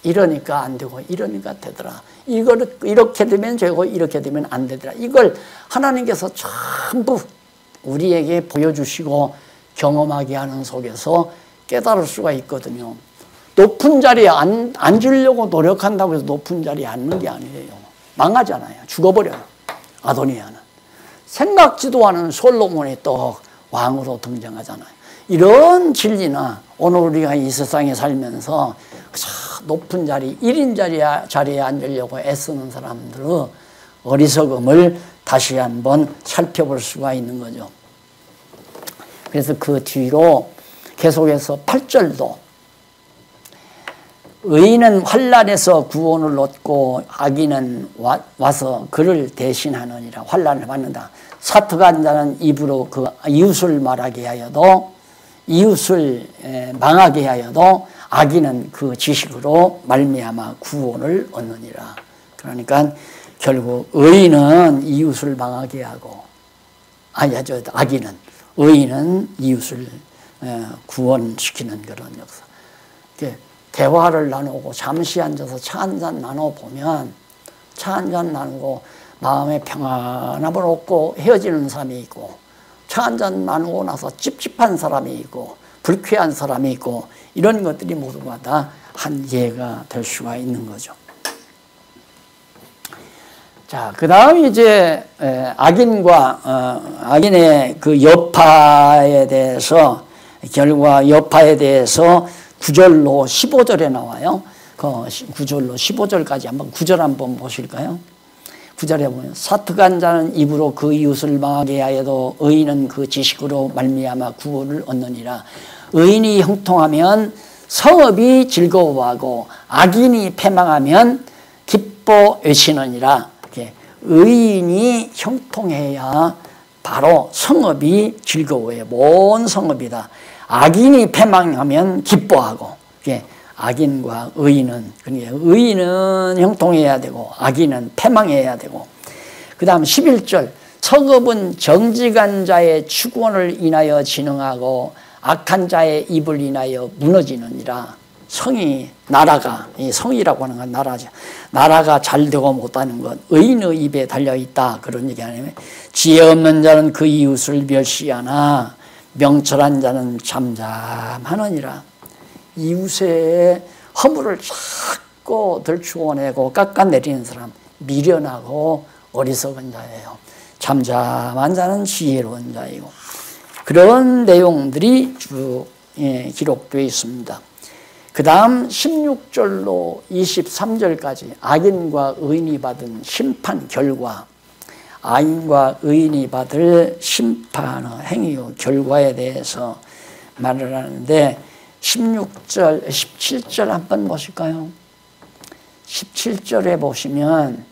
이러니까 안 되고 이러니까 되더라. 이렇게 되면 되고 이렇게 되면 안 되더라. 이걸 하나님께서 전부 우리에게 보여주시고 경험하게 하는 속에서 깨달을 수가 있거든요. 높은 자리에 앉으려고 노력한다고 해서 높은 자리에 앉는 게 아니에요. 망하잖아요. 죽어버려요. 아도니아는. 생각지도 않은 솔로몬이 또 왕으로 등장하잖아요. 이런 진리나 오늘 우리가 이 세상에 살면서 높은 자리, 1인 자리에 앉으려고 애쓰는 사람들의 어리석음을 다시 한번 살펴볼 수가 있는 거죠. 그래서 그 뒤로 계속해서 8절도 의인은 환난에서 구원을 얻고 악인은 와서 그를 대신하느니라. 환난을 받는다. 사특한 자는 입으로 그 이웃을 말하게 하여도 이웃을 망하게 하여도 악인은 그 지식으로 말미암아 구원을 얻느니라. 그러니까 결국 의인은 이웃을 망하게 하고 악인은 의인은 이웃을 구원시키는 그런 역사. 대화를 나누고 잠시 앉아서 차 한잔 나눠보면 차 한잔 나누고 마음의 평안함을 얻고 헤어지는 사람이 있고 차 한잔 나누고 나서 찝찝한 사람이 있고 불쾌한 사람이 있고 이런 것들이 모두가 다 한 예가 될 수가 있는 거죠. 자, 그 다음 이제 악인의 그 여파에 대해서 결과 여파에 대해서 9절로 15절에 나와요. 그 9절로 15절까지 한번 9절 한번 보실까요? 9절에 보면 사특한 자는 입으로 그 이웃을 망하게 하여도 의인은 그 지식으로 말미암아 구원을 얻느니라. 의인이 형통하면 성읍이 즐거워하고 악인이 패망하면 기뻐 외치느니라. 의인이 형통해야 바로 성읍이 즐거워해요. 온 성읍이다. 악인이 패망하면 기뻐하고, 악인과 의인은, 그러니까 의인은 형통해야 되고 악인은 패망해야 되고, 그 다음 11절 성읍은 정직한 자의 축원을 인하여 진흥하고 악한 자의 입을 인하여 무너지느니라. 나라가, 이 성이라고 하는 건 나라죠. 나라가 잘 되고 못하는 것 의인의 입에 달려있다. 그런 얘기 아니면 지혜 없는 자는 그 이웃을 멸시하나 명철한 자는 잠잠하느니라. 이웃의 허물을 자꾸 들추어내고 깎아내리는 사람 미련하고 어리석은 자예요. 잠잠한 자는 지혜로운 자이고, 그런 내용들이 쭉 기록되어 있습니다. 그 다음 16절로 23절까지 악인과 의인이 받은 심판 결과, 악인과 의인이 받을 심판의 행위의 결과에 대해서 말을 하는데 16절, 17절 한번 보실까요? 17절에 보시면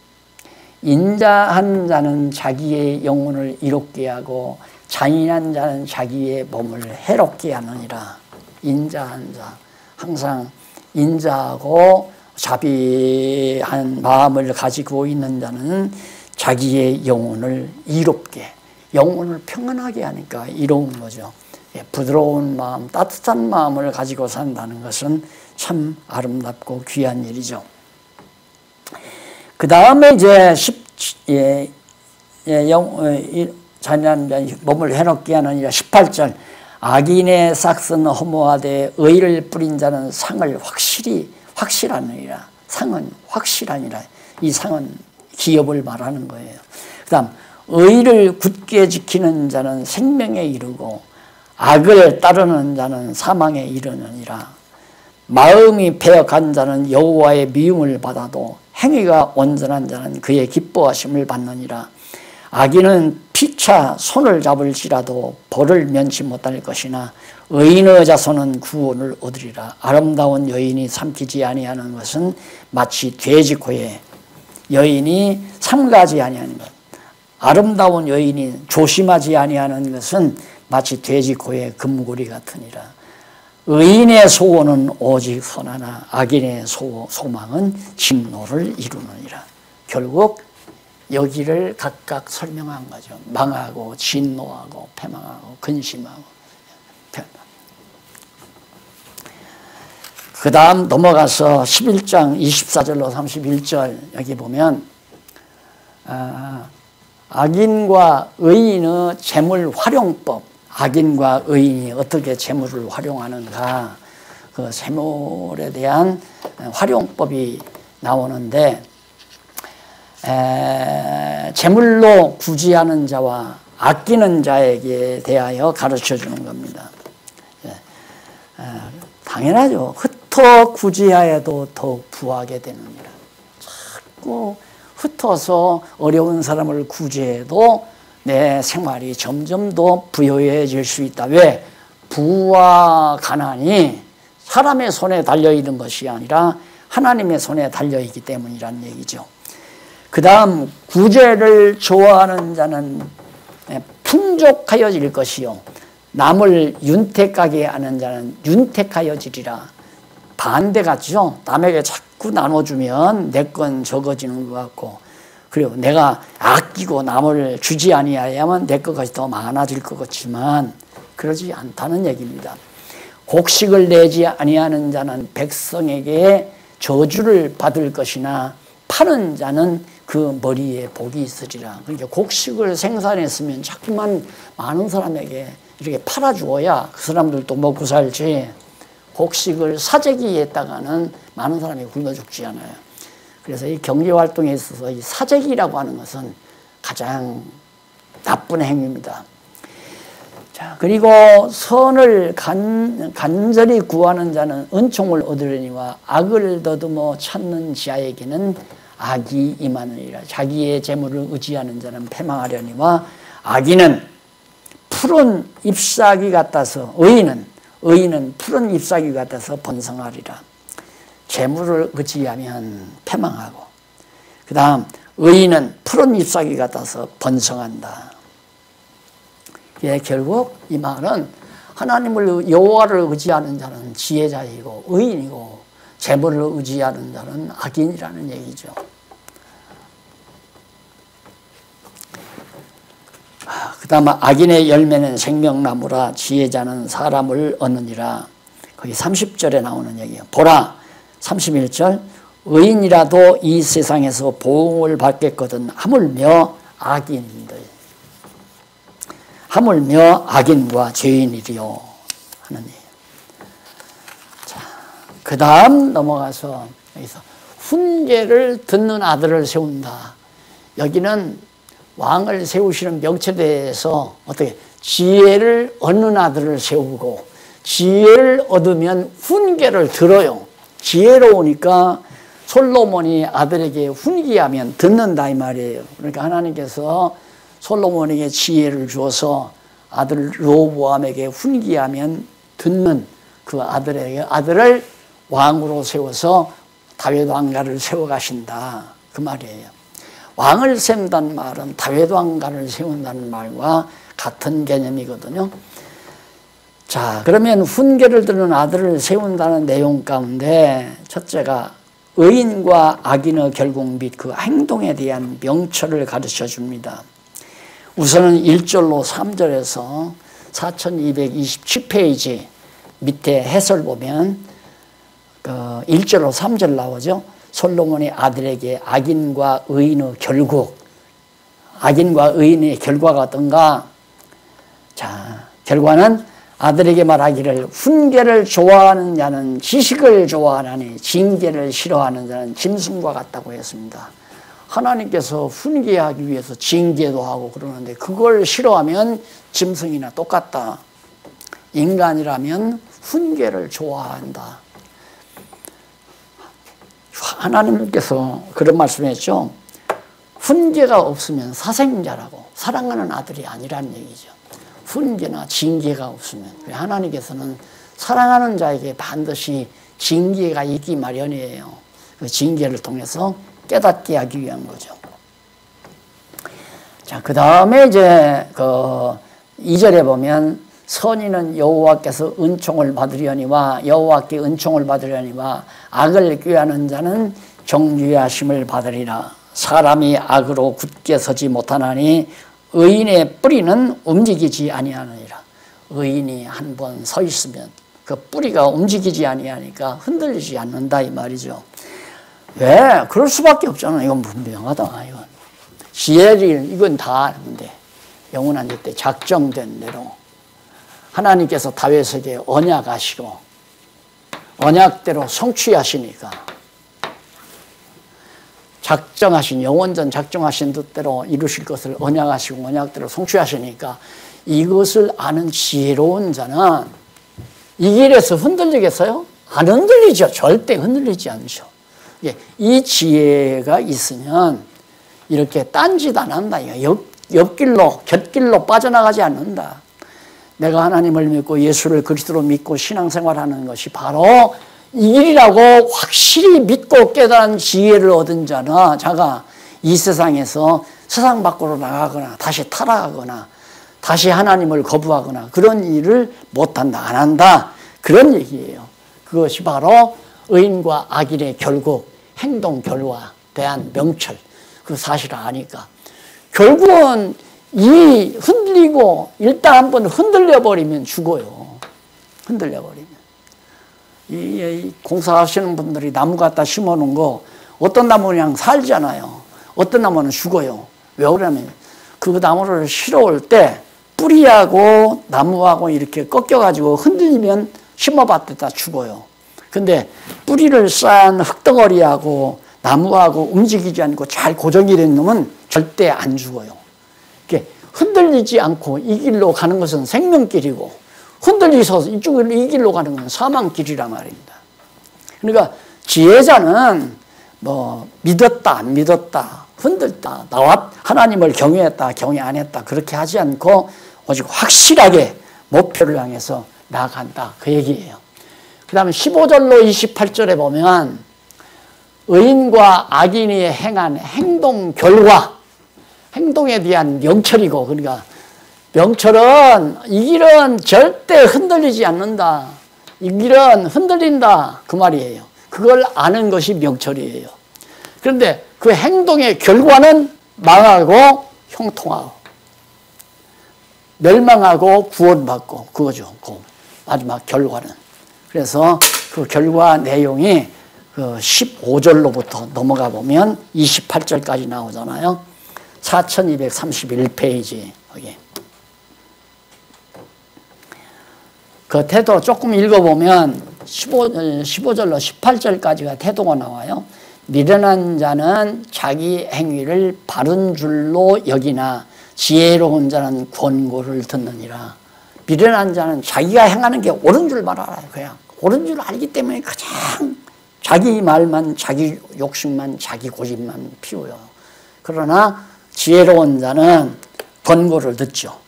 인자한 자는 자기의 영혼을 이롭게 하고 잔인한 자는 자기의 몸을 해롭게 하느니라. 인자한 자, 항상 인자하고 자비한 마음을 가지고 있는 자는 자기의 영혼을 이롭게, 영혼을 평안하게 하니까 이로운 거죠. 부드러운 마음, 따뜻한 마음을 가지고 산다는 것은 참 아름답고 귀한 일이죠. 그 다음에 이제 잔인한 자 몸을 해롭게 하느니라. 18절 악인의 삭은 허무하되 의를 뿌린 자는 상을 확실하느니라. 상은 확실하니라. 이 상은 기업을 말하는 거예요. 그 다음 의를 굳게 지키는 자는 생명에 이르고 악을 따르는 자는 사망에 이르느니라. 마음이 배역한 자는 여호와의 미움을 받아도 행위가 온전한 자는 그의 기뻐하심을 받느니라. 악인은 피차 손을 잡을지라도 벌을 면치 못할 것이나 의인의 자손은 구원을 얻으리라. 아름다운 여인이 삼키지 아니하는 것은 마치 돼지 코에 여인이 삼가지 아니하는 것. 아름다운 여인이 조심하지 아니하는 것은 마치 돼지 코에 금고리 같으니라. 의인의 소원은 오직 선하나 악인의 소망은 진노를 이루느니라. 결국 여기를 각각 설명한 거죠. 망하고 진노하고 패망하고 근심하고. 그 다음 넘어가서 11장 24절로 31절 여기 보면 악인과 의인의 재물 활용법, 악인과 의인이 어떻게 재물을 활용하는가, 그 재물에 대한 활용법이 나오는데, 재물로 구제하는 자와 아끼는 자에게 대하여 가르쳐 주는 겁니다. 당연하죠. 흩어 구제하여도 더욱 부하게 되느니라. 자꾸 흩어서 어려운 사람을 구제해도 내 생활이 점점 더 부유해질 수 있다. 왜? 부와 가난이 사람의 손에 달려있는 것이 아니라 하나님의 손에 달려있기 때문이라는 얘기죠. 그 다음 구제를 좋아하는 자는 풍족하여질 것이요 남을 윤택하게 하는 자는 윤택하여지리라. 반대 같죠? 남에게 자꾸 나눠주면 내 건 적어지는 것 같고, 그리고 내가 아끼고 남을 주지 아니하야면 내 것이 더 많아질 것 같지만 그러지 않다는 얘기입니다. 곡식을 내지 아니하는 자는 백성에게 저주를 받을 것이나 파는 자는 그 머리에 복이 있으리라. 그러니까 곡식을 생산했으면 자꾸만 많은 사람에게 이렇게 팔아주어야 그 사람들도 먹고 살지, 곡식을 사재기에 했다가는 많은 사람이 굶어 죽지 않아요. 그래서 이 경제활동에 있어서 이 사재기라고 하는 것은 가장 나쁜 행위입니다. 자, 그리고 선을 간절히 구하는 자는 은총을 얻으려니와 악을 더듬어 찾는 자에게는 악이 임하느니라. 자기의 재물을 의지하는 자는 패망하려니와 악인은 푸른 잎사귀 같아서 의인은 푸른 잎사귀 같아서 번성하리라. 재물을 의지하면 패망하고, 그 다음 의인은 푸른 잎사귀 같아서 번성한다. 예, 결국 이 말은 하나님을 여호와를 의지하는 자는 지혜자이고 의인이고 재물을 의지하는 자는 악인이라는 얘기죠. 그 다음 악인의 열매는 생명나무라 지혜자는 사람을 얻느니라. 거기 30절에 나오는 얘기예요. 보라 31절 의인이라도 이 세상에서 보응을 받겠거든 하물며 악인과 죄인이리요 하는 얘기예요. 자, 그 다음 넘어가서 여기서 훈계를 듣는 아들을 세운다. 여기는 왕을 세우시는 명체대에서 어떻게 지혜를 얻는 아들을 세우고, 지혜를 얻으면 훈계를 들어요. 지혜로우니까 솔로몬이 아들에게 훈계하면 듣는다 이 말이에요. 그러니까 하나님께서 솔로몬에게 지혜를 주어서 아들 르호보암에게 훈계하면 듣는 그 아들을 왕으로 세워서 다윗 왕가를 세워가신다 그 말이에요. 왕을 세운다는 말은 다윗 왕가를 세운다는 말과 같은 개념이거든요. 자, 그러면 훈계를 듣는 아들을 세운다는 내용 가운데 첫째가 의인과 악인의 결국 및 그 행동에 대한 명철을 가르쳐 줍니다. 우선은 1절로 3절에서 4227페이지 밑에 해설 보면 그 1절로 3절 나오죠. 솔로몬의 아들에게 악인과 의인의 결과가 어떤가? 자, 결과는 아들에게 말하기를 훈계를 좋아하는 자는 지식을 좋아하나니 징계를 싫어하는 자는 짐승과 같다고 했습니다. 하나님께서 훈계하기 위해서 징계도 하고 그러는데 그걸 싫어하면 짐승이나 똑같다. 인간이라면 훈계를 좋아한다. 하나님께서 그런 말씀했죠. 훈계가 없으면 사생자라고, 사랑하는 아들이 아니라는 얘기죠. 훈계나 징계가 없으면. 하나님께서는 사랑하는 자에게 반드시 징계가 있기 마련이에요. 그 징계를 통해서 깨닫게 하기 위한 거죠. 자, 그 다음에 이제 그 2절에 보면 선인은 여호와께서 은총을 받으려니와 여호와께 은총을 받으려니와 악을 꾀하는 자는 정죄하심을 받으리라. 사람이 악으로 굳게 서지 못하나니 의인의 뿌리는 움직이지 아니하느니라. 의인이 한 번 서 있으면 그 뿌리가 움직이지 아니하니까 흔들리지 않는다 이 말이죠. 왜? 그럴 수밖에 없잖아. 이건 분명하다. 이건 지혜를 이건 다 아는데 영원한 때 작정된 대로 하나님께서 다윗에게 언약하시고 언약대로 성취하시니까 작정하신 영원전 작정하신 뜻대로 이루실 것을 언약하시고 언약대로 성취하시니까 이것을 아는 지혜로운 자는 이 길에서 흔들리겠어요? 안 흔들리죠. 절대 흔들리지 않죠. 이 지혜가 있으면 이렇게 딴짓 안 한다. 옆길로 곁길로 빠져나가지 않는다. 내가 하나님을 믿고 예수를 그리스도로 믿고 신앙생활하는 것이 바로 이 길이라고 확실히 믿고 깨달은 지혜를 얻은 자가 이 세상에서 세상 밖으로 나가거나 다시 타락하거나 다시 하나님을 거부하거나 그런 일을 못한다, 안 한다. 그런 얘기예요. 그것이 바로 의인과 악인의 결국 행동 결과 대한 명철, 그 사실을 아니까. 결국은 이 흔들리고 일단 한번 흔들려버리면 죽어요. 흔들려버리면. 이 공사하시는 분들이 나무 갖다 심어놓은 거 어떤 나무는 그냥 살잖아요. 어떤 나무는 죽어요. 왜 그러냐면 그 나무를 실어올 때 뿌리하고 나무하고 이렇게 꺾여가지고 흔들리면 심어봤다 죽어요. 근데 뿌리를 쌓은 흙덩어리하고 나무하고 움직이지 않고 잘 고정이 된 놈은 절대 안 죽어요. 이렇게 흔들리지 않고 이 길로 가는 것은 생명길이고 흔들리서 이쪽으로 이 길로 가는 건 사망길이란 말입니다. 그러니까 지혜자는 뭐 믿었다 안 믿었다 흔들다 나와 하나님을 경외했다 경외 안 했다 그렇게 하지 않고 오직 확실하게 목표를 향해서 나아간다 그 얘기예요. 그 다음에 15절로 28절에 보면 의인과 악인이 행한 행동 결과 행동에 대한 명철이고 그러니까 명철은 이 길은 절대 흔들리지 않는다. 이 길은 흔들린다 그 말이에요. 그걸 아는 것이 명철이에요. 그런데 그 행동의 결과는 망하고 형통하고 멸망하고 구원받고 그거죠. 그 마지막 결과는. 그래서 그 결과 내용이 그 15절로부터 넘어가 보면 28절까지 나오잖아요. 4231페이지 거기. 그 태도 조금 읽어보면 15절로 18절까지가 태도가 나와요. 미련한 자는 자기 행위를 바른 줄로 여기나 지혜로운 자는 권고를 듣느니라. 미련한 자는 자기가 행하는 게 옳은 줄만 알아요. 그냥 옳은 줄 알기 때문에 가장 자기 말만 자기 욕심만 자기 고집만 피워요. 그러나 지혜로운 자는 권고를 듣죠.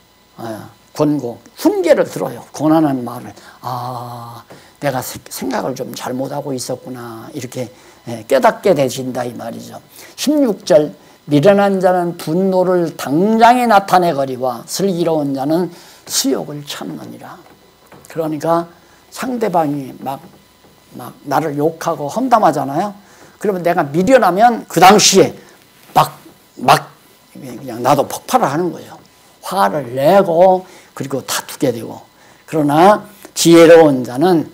권고, 훈계를 들어요. 권하는 말을. 아, 내가 생각을 좀 잘못하고 있었구나. 이렇게 깨닫게 되신다 이 말이죠. 16절 미련한 자는 분노를 당장에 나타내거리와 슬기로운 자는 수욕을 참느니라. 그러니까 상대방이 막 나를 욕하고 험담하잖아요. 그러면 내가 미련하면 그 당시에 막 그냥 나도 폭발을 하는 거죠. 화를 내고 그리고 다투게 되고. 그러나 지혜로운 자는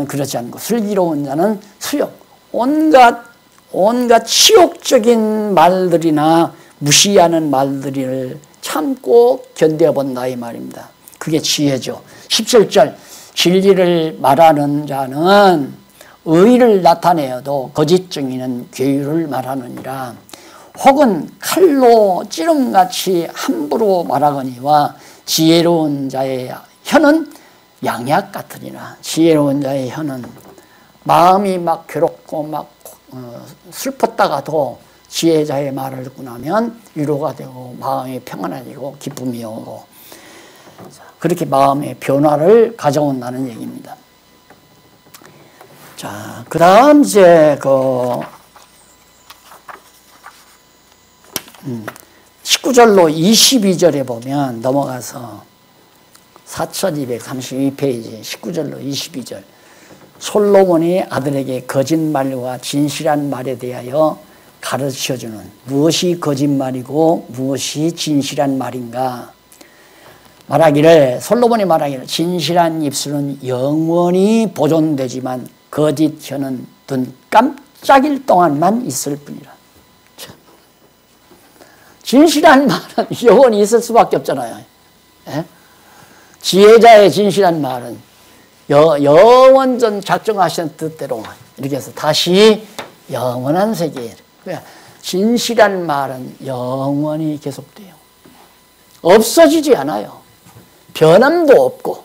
그러지 않고 슬기로운 자는 수욕. 온갖 치욕적인 말들이나 무시하는 말들을 참고 견뎌본다 이 말입니다. 그게 지혜죠. 17절 진리를 말하는 자는 의를 나타내어도 거짓 증인은 괴유를 말하느니라. 혹은 칼로 찌름같이 함부로 말하거니와 지혜로운 자의 혀는 양약 같으니라. 지혜로운 자의 혀는 마음이 막 괴롭고 막 슬펐다가도 지혜자의 말을 듣고 나면 위로가 되고 마음이 평안해지고 기쁨이 오고 그렇게 마음의 변화를 가져온다는 얘기입니다. 자, 그 다음 이제 19절로 22절에 보면 넘어가서 4232페이지 19절로 22절 솔로몬이 아들에게 거짓말과 진실한 말에 대하여 가르쳐주는 무엇이 거짓말이고 무엇이 진실한 말인가 솔로몬이 말하기를 진실한 입술은 영원히 보존되지만 거짓 혀는 눈 깜짝일 동안만 있을 뿐이라. 진실한 말은 영원히 있을 수밖에 없잖아요. 예? 지혜자의 진실한 말은 영원전 작정하신 뜻대로 이렇게 해서 다시 영원한 세계에 진실한 말은 영원히 계속돼요. 없어지지 않아요. 변함도 없고.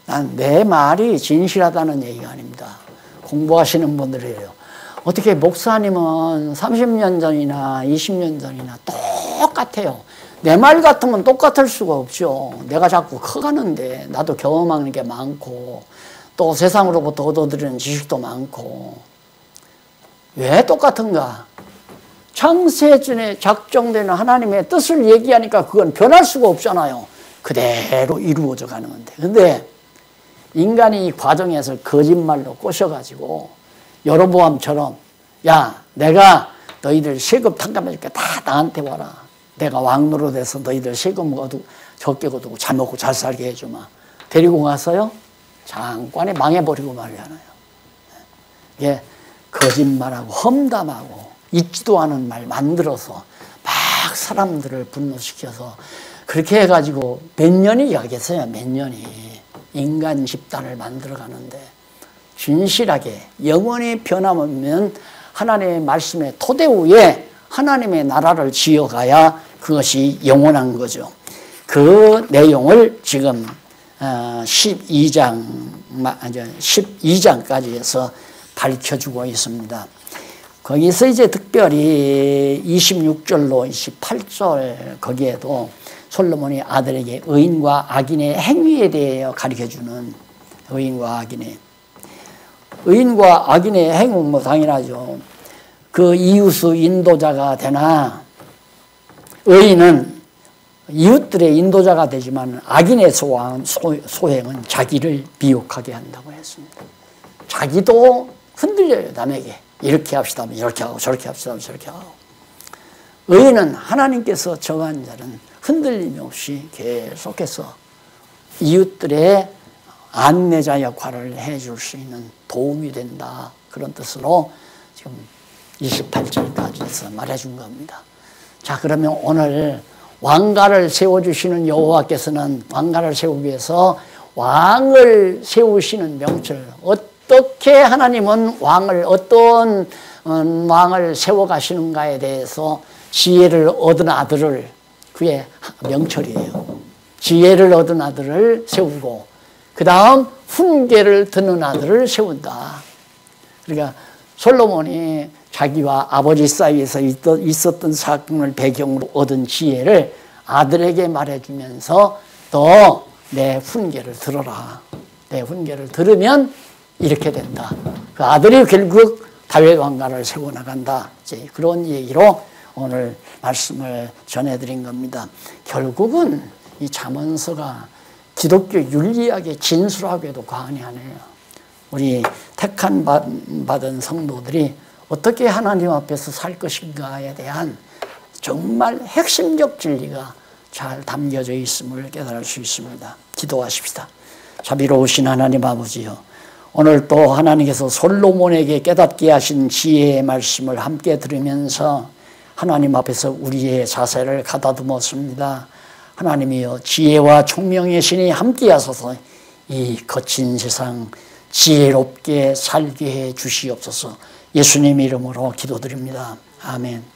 난 내 말이 진실하다는 얘기가 아닙니다. 공부하시는 분들이에요. 어떻게 목사님은 30년 전이나 20년 전이나 똑같아요. 내 말 같으면 똑같을 수가 없죠. 내가 자꾸 커가는데 나도 경험하는 게 많고 또 세상으로부터 얻어들이는 지식도 많고 왜 똑같은가? 창세전에 작정되는 하나님의 뜻을 얘기하니까 그건 변할 수가 없잖아요. 그대로 이루어져 가는 건데. 근데 인간이 이 과정에서 거짓말로 꼬셔가지고 여로보암처럼 야 내가 너희들 세금 탕감해줄게. 다 나한테 와라. 내가 왕노릇해서 너희들 세금 적게 거두고 잘 먹고 잘 살게 해주마. 데리고 가서요. 장관에 망해버리고 말이잖아요. 이게 거짓말하고 험담하고 있지도 않은 말 만들어서 막 사람들을 분노시켜서 그렇게 해가지고 몇 년이 가겠어요. 몇 년이. 인간 집단을 만들어가는데 진실하게 영원히 변함없는 하나님의 말씀의 토대 위에 하나님의 나라를 지어가야 그것이 영원한 거죠. 그 내용을 지금 12장까지 해서 밝혀주고 있습니다. 거기서 이제 특별히 26절로 28절 거기에도 솔로몬이 아들에게 의인과 악인의 행위에 대해 가르쳐주는 의인과 악인의 행위는 뭐 당연하죠. 그 이웃의 인도자가 되나 의인은 이웃들의 인도자가 되지만 악인의 소행은 자기를 미혹하게 한다고 했습니다. 자기도 흔들려요. 남에게 이렇게 합시다 이렇게 하고 저렇게 합시다 저렇게 하고. 의인은 하나님께서 정한 자는 흔들림 없이 계속해서 이웃들의 안내자 역할을 해줄 수 있는 도움이 된다. 그런 뜻으로 지금 28절까지 해서 말해준 겁니다. 자, 그러면 오늘 왕가를 세워주시는 여호와께서는 왕가를 세우기 위해서 왕을 세우시는 명철, 어떻게 하나님은 어떤 왕을 세워가시는가에 대해서 지혜를 얻은 아들을, 그게 명철이에요. 지혜를 얻은 아들을 세우고 그 다음 훈계를 듣는 아들을 세운다. 그러니까 솔로몬이 자기와 아버지 사이에서 있었던 사건을 배경으로 얻은 지혜를 아들에게 말해주면서 너 내 훈계를 들어라. 내 훈계를 들으면 이렇게 된다. 그 아들이 결국 다윗 왕가를 세워나간다. 이제 그런 얘기로 오늘 말씀을 전해드린 겁니다. 결국은 이 잠언서가 기독교 윤리학의 진술하기에도 과언이 아니에요. 우리 택한 받은 성도들이 어떻게 하나님 앞에서 살 것인가에 대한 정말 핵심적 진리가 잘 담겨져 있음을 깨달을 수 있습니다. 기도하십시다. 자비로우신 하나님 아버지요, 오늘 또 하나님께서 솔로몬에게 깨닫게 하신 지혜의 말씀을 함께 들으면서 하나님 앞에서 우리의 자세를 가다듬었습니다. 하나님이여 지혜와 총명의 신이 함께 하소서 이 거친 세상 지혜롭게 살게 해 주시옵소서. 예수님 이름으로 기도드립니다. 아멘.